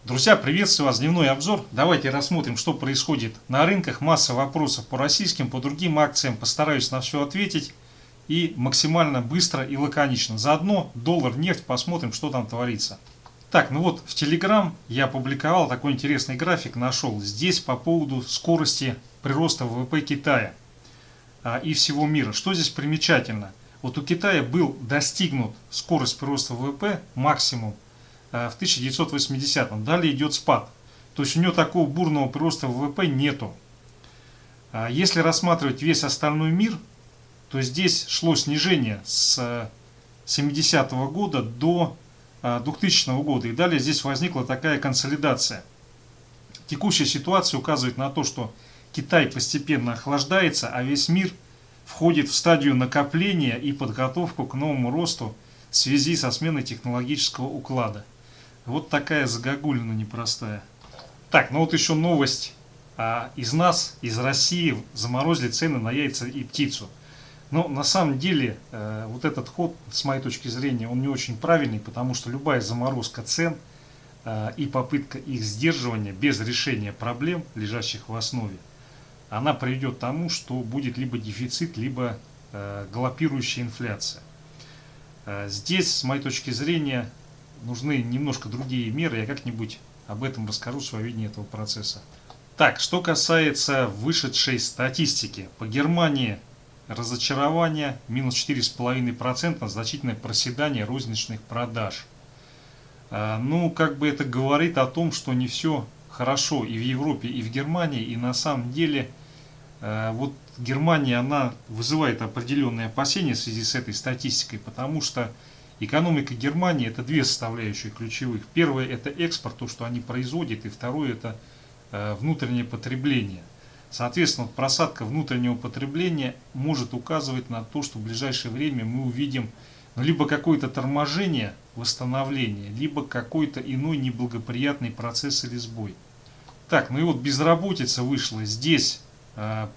Друзья, приветствую вас, дневной обзор. Давайте рассмотрим, что происходит на рынках. Масса вопросов по российским, по другим акциям. Постараюсь на все ответить и максимально быстро и лаконично. Заодно доллар, нефть, посмотрим, что там творится. Так, ну вот в Telegram я опубликовал такой интересный график, нашел. Здесь по поводу скорости прироста ВВП Китая и всего мира. Что здесь примечательно? Вот у Китая был достигнут скорость прироста ВВП максимум в 1980-м. Далее идет спад. То есть у него такого бурного прироста ВВП нету. Если рассматривать весь остальной мир, то здесь шло снижение с 70-го года до 2000 года. И далее здесь возникла такая консолидация. Текущая ситуация указывает на то, что Китай постепенно охлаждается, а весь мир входит в стадию накопления и подготовку к новому росту в связи со сменой технологического уклада. Вот такая загогулина непростая. Так, ну вот еще новость. Из нас, из России, заморозили цены на яйца и птицу. Но на самом деле вот этот ход, с моей точки зрения, он не очень правильный, потому что любая заморозка цен и попытка их сдерживания без решения проблем, лежащих в основе, она приведет к тому, что будет либо дефицит, либо галопирующая инфляция. Здесь, с моей точки зрения, нужны немножко другие меры. Я как-нибудь об этом расскажу, свое видение этого процесса. Так, что касается вышедшей статистики. По Германии разочарование, минус 4,5%, значительное проседание розничных продаж. Ну, как бы это говорит о том, что не все хорошо и в Европе, и в Германии. И на самом деле, вот Германия, она вызывает определенные опасения в связи с этой статистикой, потому что экономика Германии — это две составляющие ключевых. Первое — это экспорт, то, что они производят, и второе — это внутреннее потребление. Соответственно, просадка внутреннего потребления может указывать на то, что в ближайшее время мы увидим либо какое-то торможение, восстановление, либо какой-то иной неблагоприятный процесс или сбой. Так, ну и вот безработица вышла. Здесь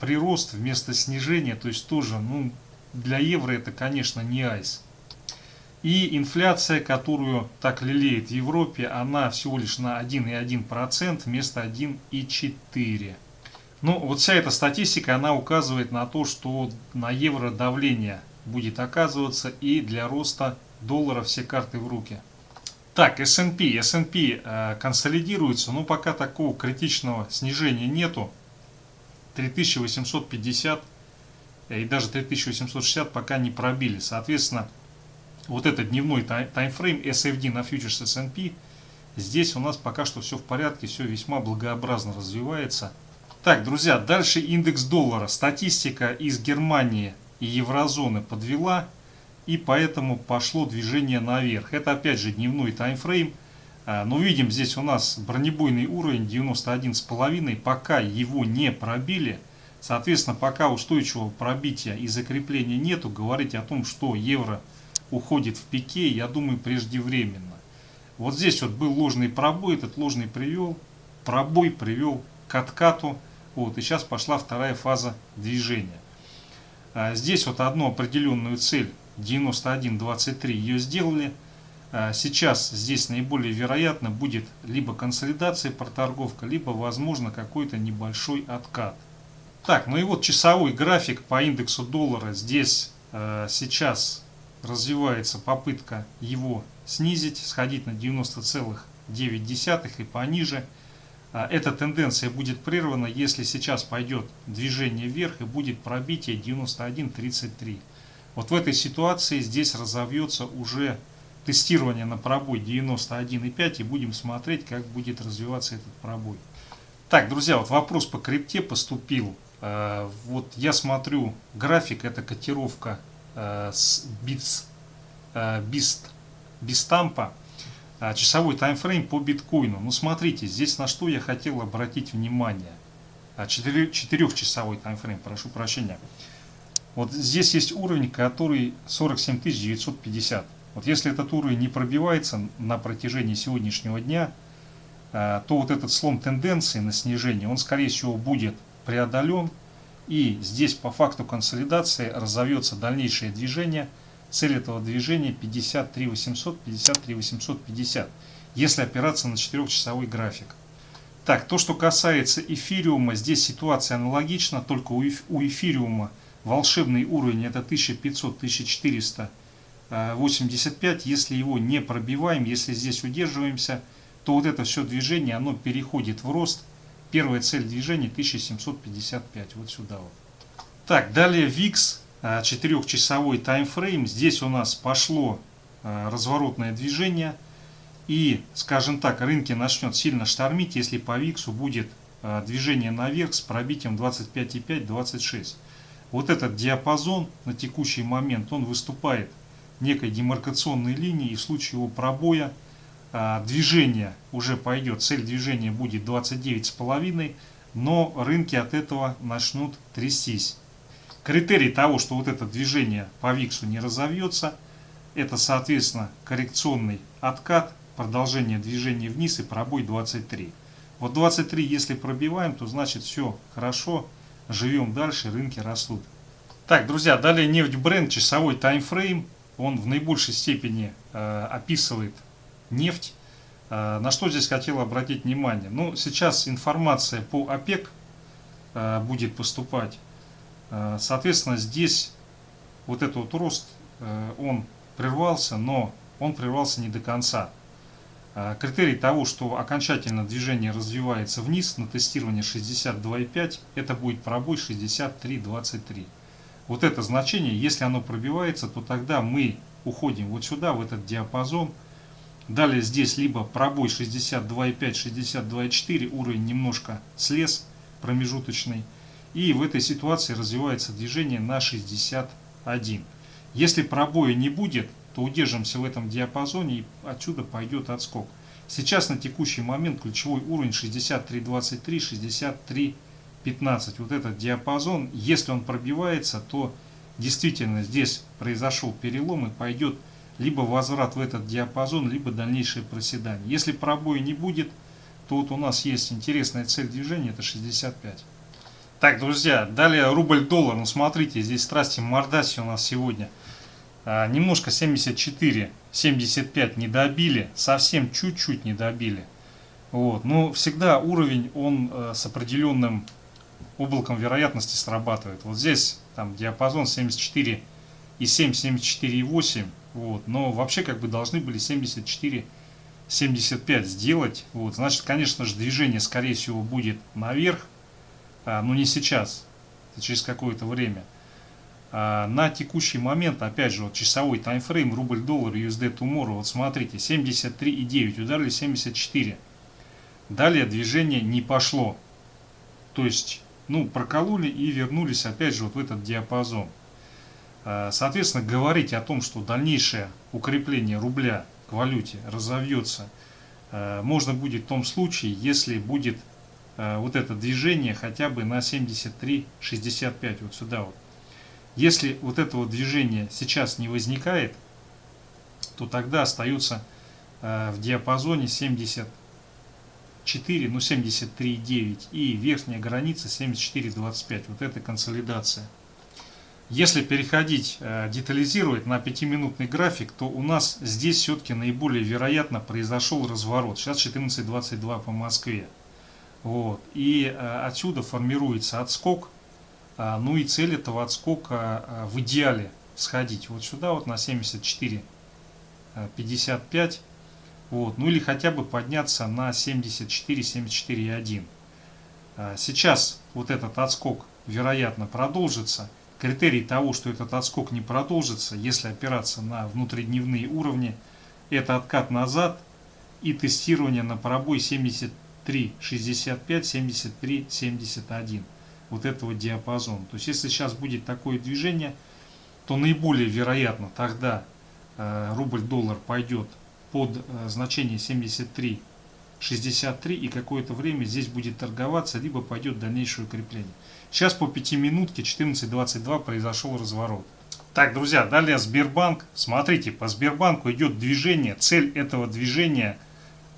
прирост вместо снижения, то есть тоже, ну, для евро это, конечно, не айс. И инфляция, которую так лелеет в Европе, она всего лишь на 1,1% вместо 1,4%. Ну, вот вся эта статистика, она указывает на то, что на евро давление будет оказываться, и для роста доллара все карты в руки. Так, S&P консолидируется, но пока такого критичного снижения нету. 3850 и даже 3860 пока не пробили. Соответственно, вот этот дневной таймфрейм SFD на фьючерс S&P, здесь у нас пока что все в порядке, все весьма благообразно развивается. Так, друзья, дальше индекс доллара. Статистика из Германии и еврозоны подвела, и поэтому пошло движение наверх. Это опять же дневной таймфрейм. Но видим, здесь у нас бронебойный уровень 91,5, пока его не пробили. Соответственно, пока устойчивого пробития и закрепления нету, говорить о том, что евро уходит в пике, я думаю, преждевременно. Вот здесь вот был ложный пробой, этот ложный пробой привел к откату. Вот, и сейчас пошла вторая фаза движения. Здесь вот одну определенную цель 91.23 ее сделали. Сейчас здесь наиболее вероятно будет либо консолидация, проторговка, либо возможно какой-то небольшой откат. Так, ну и вот часовой график по индексу доллара. Здесь сейчас развивается попытка его снизить, сходить на 90,9 и пониже. Эта тенденция будет прервана, если сейчас пойдет движение вверх и будет пробитие 91.33. Вот в этой ситуации здесь разовьется уже тестирование на пробой 91.5, и будем смотреть, как будет развиваться этот пробой. Так, друзья, вот вопрос по крипте поступил. Вот я смотрю график, это котировка с Бистампа. Часовой таймфрейм по биткоину. Ну смотрите, здесь на что я хотел обратить внимание. 4-часовой таймфрейм, прошу прощения. Вот здесь есть уровень, который 47 950. Вот если этот уровень не пробивается на протяжении сегодняшнего дня, то вот этот слом тенденции на снижение, он скорее всего будет преодолен. И здесь по факту консолидации разовьется дальнейшее движение. Цель этого движения 53 800, 53 850. если опираться на 4-часовой график. Так, то, что касается эфириума, здесь ситуация аналогична, только у эфириума волшебный уровень это 1500-1485. Если его не пробиваем, если здесь удерживаемся, то вот это все движение, оно переходит в рост. Первая цель движения 1755, вот сюда вот. Так, далее VIX, 4-часовой таймфрейм. Здесь у нас пошло разворотное движение. И, скажем так, рынки начнет сильно штормить, если по VIX будет движение наверх с пробитием 25,5-26. Вот этот диапазон на текущий момент, он выступает некой демаркационной линией, и в случае его пробоя движение уже пойдет, цель движения будет 29,5, но рынки от этого начнут трястись. Критерий того, что вот это движение по VIX не разовьется, это, соответственно, коррекционный откат, продолжение движения вниз и пробой 23. Вот 23, если пробиваем, то значит все хорошо, живем дальше, рынки растут. Так, друзья, далее нефть Brent, часовой таймфрейм, он в наибольшей степени описывает нефть. На что здесь хотел обратить внимание? Ну, сейчас информация по ОПЕК будет поступать. Соответственно, здесь вот этот вот рост, он прервался, но он прервался не до конца. Критерий того, что окончательно движение развивается вниз на тестирование 62,5, это будет пробой 63,23. Вот это значение, если оно пробивается, то тогда мы уходим вот сюда, в этот диапазон. Далее здесь либо пробой 62,5, 62,4, уровень немножко слез, промежуточный. И в этой ситуации развивается движение на 61. Если пробоя не будет, то удержимся в этом диапазоне и отсюда пойдет отскок. Сейчас на текущий момент ключевой уровень 63,23, 63,15. Вот этот диапазон, если он пробивается, то действительно здесь произошел перелом и пойдет либо возврат в этот диапазон, либо дальнейшее проседание. Если пробоя не будет, то вот у нас есть интересная цель движения, это 65. Так, друзья, далее рубль-доллар. Ну смотрите, здесь страсти мордаси у нас сегодня. Немножко 74, 75 не добили, совсем чуть-чуть не добили. Вот. Но всегда уровень, он с определенным облаком вероятности срабатывает. Вот здесь там диапазон 74,7, 74,8. Вот. Но вообще как бы должны были 74,75 сделать. Вот. Значит, конечно же, движение скорее всего будет наверх. Но не сейчас, через какое-то время. На текущий момент, опять же, вот часовой таймфрейм, рубль-доллар, USD Tomorrow, вот смотрите, 73,9, ударили 74. Далее движение не пошло. То есть, ну, прокололи и вернулись опять же вот в этот диапазон. Соответственно, говорить о том, что дальнейшее укрепление рубля к валюте разовьется, можно будет в том случае, если будет вот это движение хотя бы на 73,65, вот сюда вот. Если вот этого движения сейчас не возникает, то тогда остается в диапазоне 74, ну 73,9 и верхняя граница 74,25. Вот это консолидация. Если переходить, детализировать на 5-минутный график, то у нас здесь все-таки наиболее вероятно произошел разворот. Сейчас 14,22 по Москве. Вот. И отсюда формируется отскок. Ну и цель этого отскока в идеале сходить вот сюда вот на 74,55. Вот. Ну или хотя бы подняться на 74, 74,1. Сейчас вот этот отскок вероятно продолжится. Критерий того, что этот отскок не продолжится, если опираться на внутридневные уровни, это откат назад и тестирование на пробой 73,65, 73,71. Вот этого диапазона. То есть если сейчас будет такое движение, то наиболее вероятно тогда рубль-доллар пойдет под значение 73,63 и какое-то время здесь будет торговаться, либо пойдет дальнейшее укрепление. Сейчас по 5-минутке 14,22 произошел разворот. Так, друзья, далее Сбербанк. Смотрите, по Сбербанку идет движение. Цель этого движения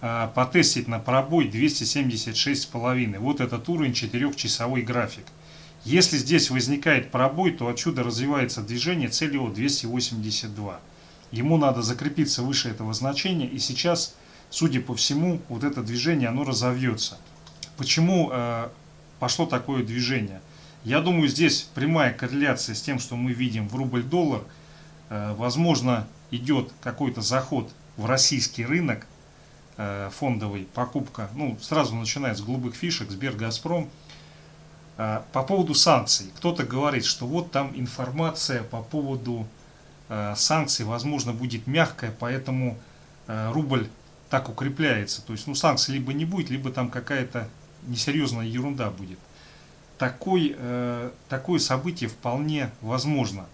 потестить на пробой 276,5. Вот этот уровень 4-часовой график. Если здесь возникает пробой, то отсюда развивается движение, цель его 282. Ему надо закрепиться выше этого значения. И сейчас судя по всему, вот это движение, оно разовьется. Почему пошло такое движение? Я думаю, здесь прямая корреляция с тем, что мы видим в рубль-доллар. Возможно, идет какой-то заход в российский рынок, фондовый, покупка, ну, сразу начиная с голубых фишек, Сбер, Газпром. По поводу санкций. Кто-то говорит, что вот там информация по поводу санкций, возможно, будет мягкая, поэтому рубль так укрепляется. То есть, ну, санкций либо не будет, либо там какая-то несерьезная ерунда будет. Такое событие вполне возможно.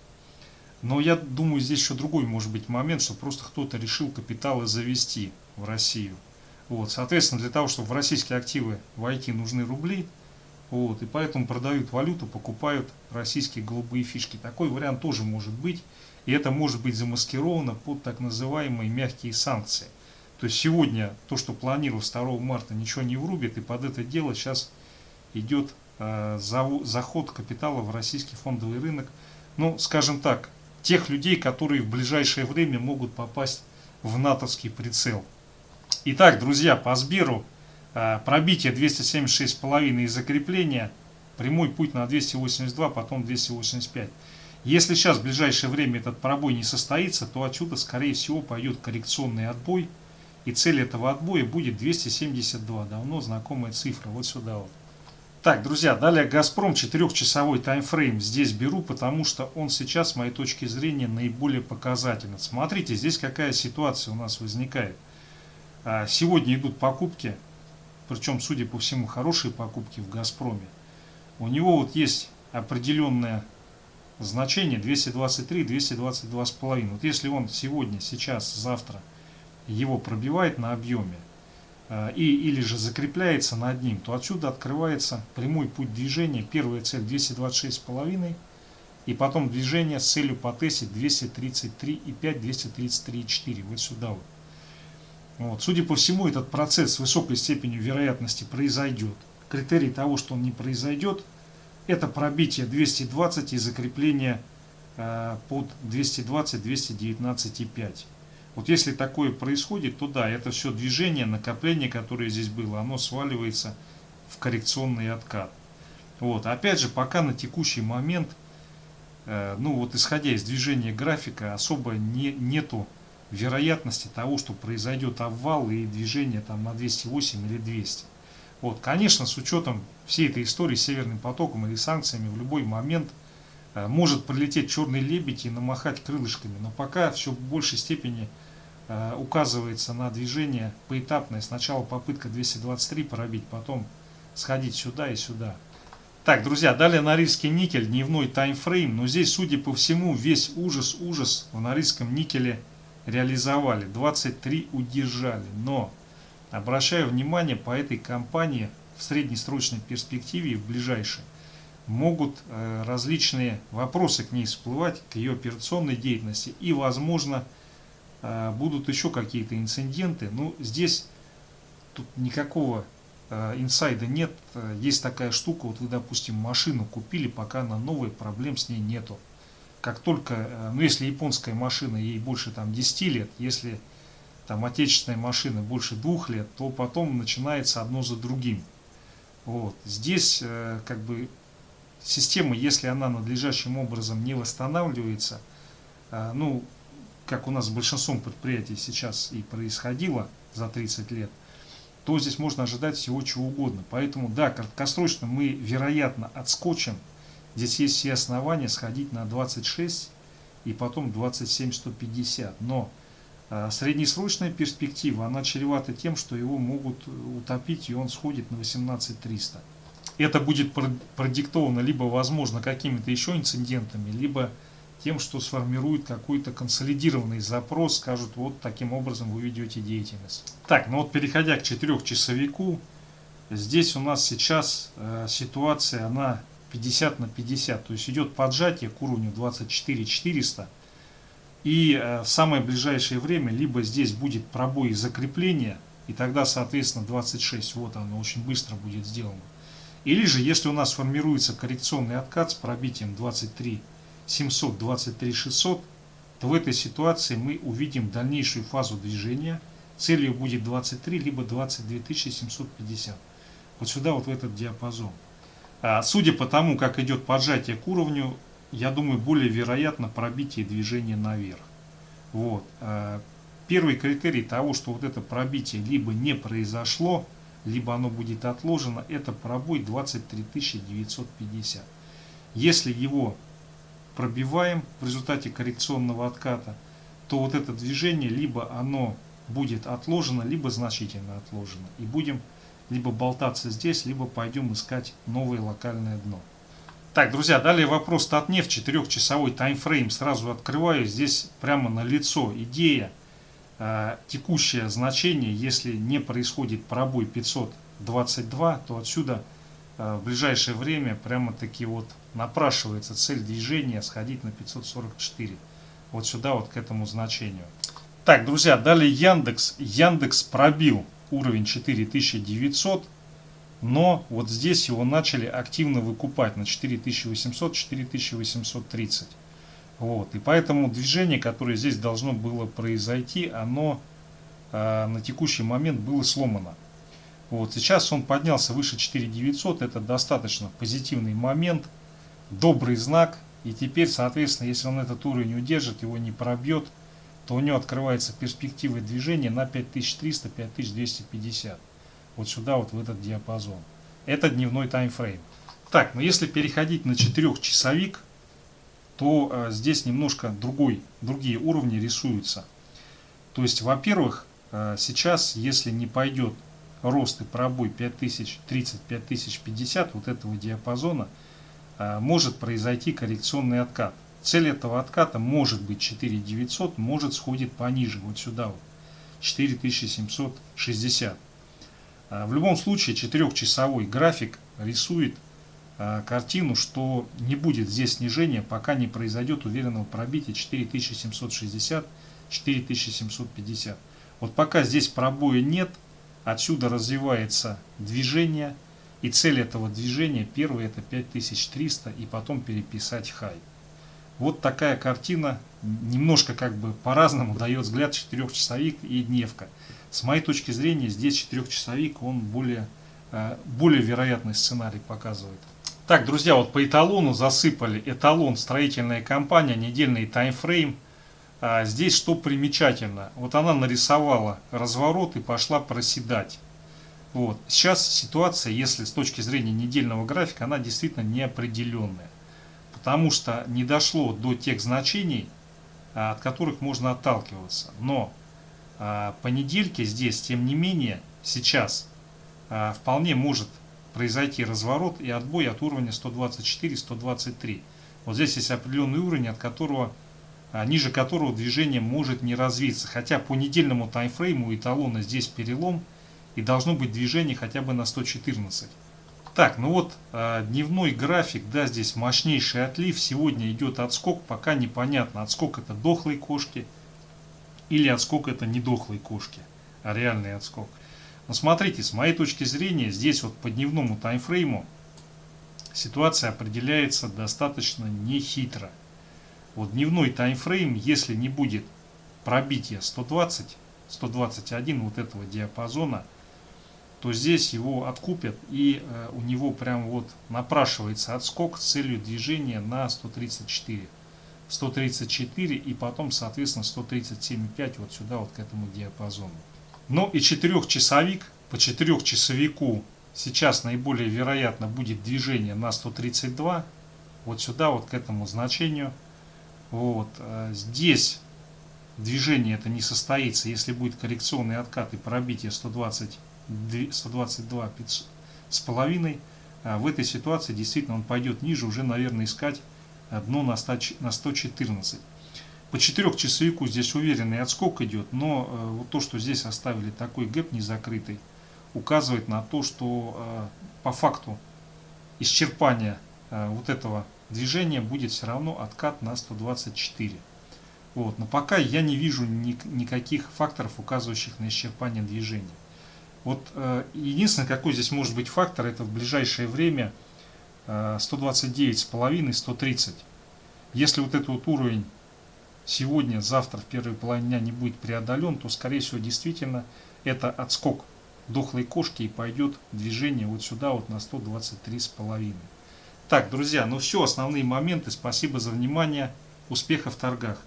Но я думаю, здесь еще другой может быть момент, что просто кто-то решил капиталы завести в Россию. Вот, соответственно, для того, чтобы в российские активы войти, нужны рубли. Вот, и поэтому продают валюту, покупают российские голубые фишки. Такой вариант тоже может быть. И это может быть замаскировано под так называемые мягкие санкции. То есть сегодня то, что планировалось 2 марта, ничего не врубит. И под это дело сейчас идет заход капитала в российский фондовый рынок. Ну, скажем так, тех людей, которые в ближайшее время могут попасть в натовский прицел. Итак, друзья, по Сберу пробитие 276,5 и закрепление, прямой путь на 282, потом 285. Если сейчас в ближайшее время этот пробой не состоится, то отсюда, скорее всего, пойдет коррекционный отбой. И цель этого отбоя будет 272. Давно знакомая цифра. Вот сюда вот. Так, друзья, далее Газпром, 4-часовой таймфрейм здесь беру, потому что он сейчас, с моей точки зрения, наиболее показателен. Смотрите, здесь какая ситуация у нас возникает. Сегодня идут покупки, причем, судя по всему, хорошие покупки в Газпроме. У него вот есть определенное значение 223, 222,5. Вот если он сегодня, сейчас, завтра его пробивает на объеме, или же закрепляется над ним, то отсюда открывается прямой путь движения. Первая цель 226,5 и потом движение с целью потестить 233,5, 233,4. Вот сюда вот. Вот. Судя по всему, этот процесс с высокой степенью вероятности произойдет. Критерий того, что он не произойдет, это пробитие 220 и закрепление под 220, 219,5. Вот если такое происходит, то да, это все движение, накопление, которое здесь было, оно сваливается в коррекционный откат. Вот. Опять же, пока на текущий момент, ну вот исходя из движения графика, особо нету вероятности того, что произойдет обвал и движение там на 208 или 200. Вот. Конечно, с учетом всей этой истории с Северным потоком или санкциями, в любой момент может прилететь черный лебедь и намахать крылышками, но пока все в большей степени указывается на движение поэтапное. Сначала попытка 223 пробить, потом сходить сюда и сюда. Так, друзья, далее Норильский никель, дневной таймфрейм, но здесь, судя по всему, весь ужас в Норильском никеле реализовали, 23 удержали, но обращаю внимание, по этой компании в среднесрочной перспективе и в ближайшей могут различные вопросы к ней всплывать, к ее операционной деятельности, и, возможно, будут еще какие-то инциденты. Но здесь тут никакого инсайда нет. Есть такая штука, вот вы, допустим, машину купили, пока она новая, проблем с ней нету. Как только, ну если японская машина, ей больше там 10 лет, если там отечественная машина больше 2 лет, то потом начинается одно за другим. Вот. Здесь как бы система, если она надлежащим образом не восстанавливается, ну, как у нас с большинством предприятий сейчас и происходило за 30 лет, то здесь можно ожидать всего чего угодно. Поэтому, да, краткосрочно мы, вероятно, отскочим. Здесь есть все основания сходить на 26 и потом 27,150. Но среднесрочная перспектива, она чревата тем, что его могут утопить, и он сходит на 18,300. Это будет продиктовано либо, возможно, какими-то еще инцидентами, либо тем, что сформирует какой-то консолидированный запрос, скажут, вот таким образом вы ведете деятельность. Так, ну вот переходя к 4-часовику, здесь у нас сейчас ситуация, она 50 на 50, то есть идет поджатие к уровню 24,400, и в самое ближайшее время либо здесь будет пробой и закрепление, и тогда, соответственно, 26, вот оно очень быстро будет сделано. Или же, если у нас формируется коррекционный откат с пробитием 23 600, то в этой ситуации мы увидим дальнейшую фазу движения Целью будет 23, либо 22 750. Вот сюда, вот в этот диапазон. Судя по тому, как идет поджатие к уровню, я думаю, более вероятно пробитие движения наверх. Вот. Первый критерий того, что вот это пробитие либо не произошло, либо оно будет отложено, это пробой 23 950. Если его пробиваем в результате коррекционного отката, то вот это движение либо оно будет отложено, либо значительно отложено. И будем либо болтаться здесь, либо пойдем искать новое локальное дно. Так, друзья, далее вопрос Татнефть, 4-часовой таймфрейм. Сразу открываю, здесь прямо на лицо идея, текущее значение, если не происходит пробой 522, то отсюда в ближайшее время прямо-таки вот напрашивается цель движения сходить на 544. Вот сюда, вот к этому значению. Так, друзья, далее Яндекс. Яндекс пробил уровень 4900, но вот здесь его начали активно выкупать на 4800, 4830. Вот, и поэтому движение, которое здесь должно было произойти, оно на текущий момент было сломано. Вот, сейчас он поднялся выше 4900, это достаточно позитивный момент, добрый знак. И теперь, соответственно, если он этот уровень удержит, его не пробьет, то у него открывается перспектива движения на 5300-5250. Вот сюда, вот в этот диапазон. Это дневной таймфрейм. Так, но если переходить на 4-часовик, то здесь немножко другие уровни рисуются. То есть, во-первых, сейчас, если не пойдет рост и пробой 5030-5050, вот этого диапазона, может произойти коррекционный откат. Цель этого отката может быть 4900, может сходит пониже, вот сюда вот, 4760. В любом случае 4-часовой график рисует картину, что не будет здесь снижения, пока не произойдет уверенного пробития 4760-4750. Вот пока здесь пробоя нет, отсюда развивается движение, и цель этого движения первое это 5300 и потом переписать хай. Вот такая картина, немножко как бы по-разному дает взгляд 4-часовик и дневка. С моей точки зрения, здесь 4-часовик, он более вероятный сценарий показывает. Так, друзья, вот по эталону засыпали. Эталон, строительная компания, недельный таймфрейм. Здесь что примечательно, вот она нарисовала разворот и пошла проседать. Вот. Сейчас ситуация, если с точки зрения недельного графика, она действительно неопределенная. Потому что не дошло до тех значений, от которых можно отталкиваться. Но по недельке здесь, тем не менее, сейчас вполне может произойти разворот и отбой от уровня 124-123. Вот здесь есть определенный уровень, от которого, ниже которого движение может не развиться. Хотя по недельному таймфрейму эталона здесь перелом и должно быть движение хотя бы на 114. Так, ну вот дневной график, да, здесь мощнейший отлив. Сегодня идет отскок, пока непонятно, отскок это дохлой кошки или отскок это не дохлой кошки, а реальный отскок. Но смотрите, с моей точки зрения, здесь вот по дневному таймфрейму ситуация определяется достаточно нехитро. Вот дневной таймфрейм, если не будет пробития 120, 121 вот этого диапазона, то здесь его откупят и у него прям вот напрашивается отскок с целью движения на 134. 134 и потом, соответственно, 137,5 вот сюда, вот к этому диапазону. Ну и 4-часовик, по 4-часовику сейчас наиболее вероятно будет движение на 132, вот сюда, вот к этому значению. Вот здесь движение это не состоится, если будет коррекционный откат и пробитие 122 с половиной. В этой ситуации действительно он пойдет ниже, уже, наверное, искать дно на 114. По 4-часовику здесь уверенный отскок идет, но вот то, что здесь оставили такой гэп незакрытый, указывает на то, что по факту исчерпания вот этого движения будет все равно откат на 124. Вот. Но пока я не вижу никаких факторов, указывающих на исчерпание движения. Вот единственное, какой здесь может быть фактор, это в ближайшее время 129,5, 130. Если вот этот вот уровень сегодня, завтра в первой половине дня не будет преодолен, то скорее всего действительно это отскок дохлой кошки и пойдет движение вот сюда вот на 123,5. Так, друзья, ну все, основные моменты. Спасибо за внимание. Успехов в торгах.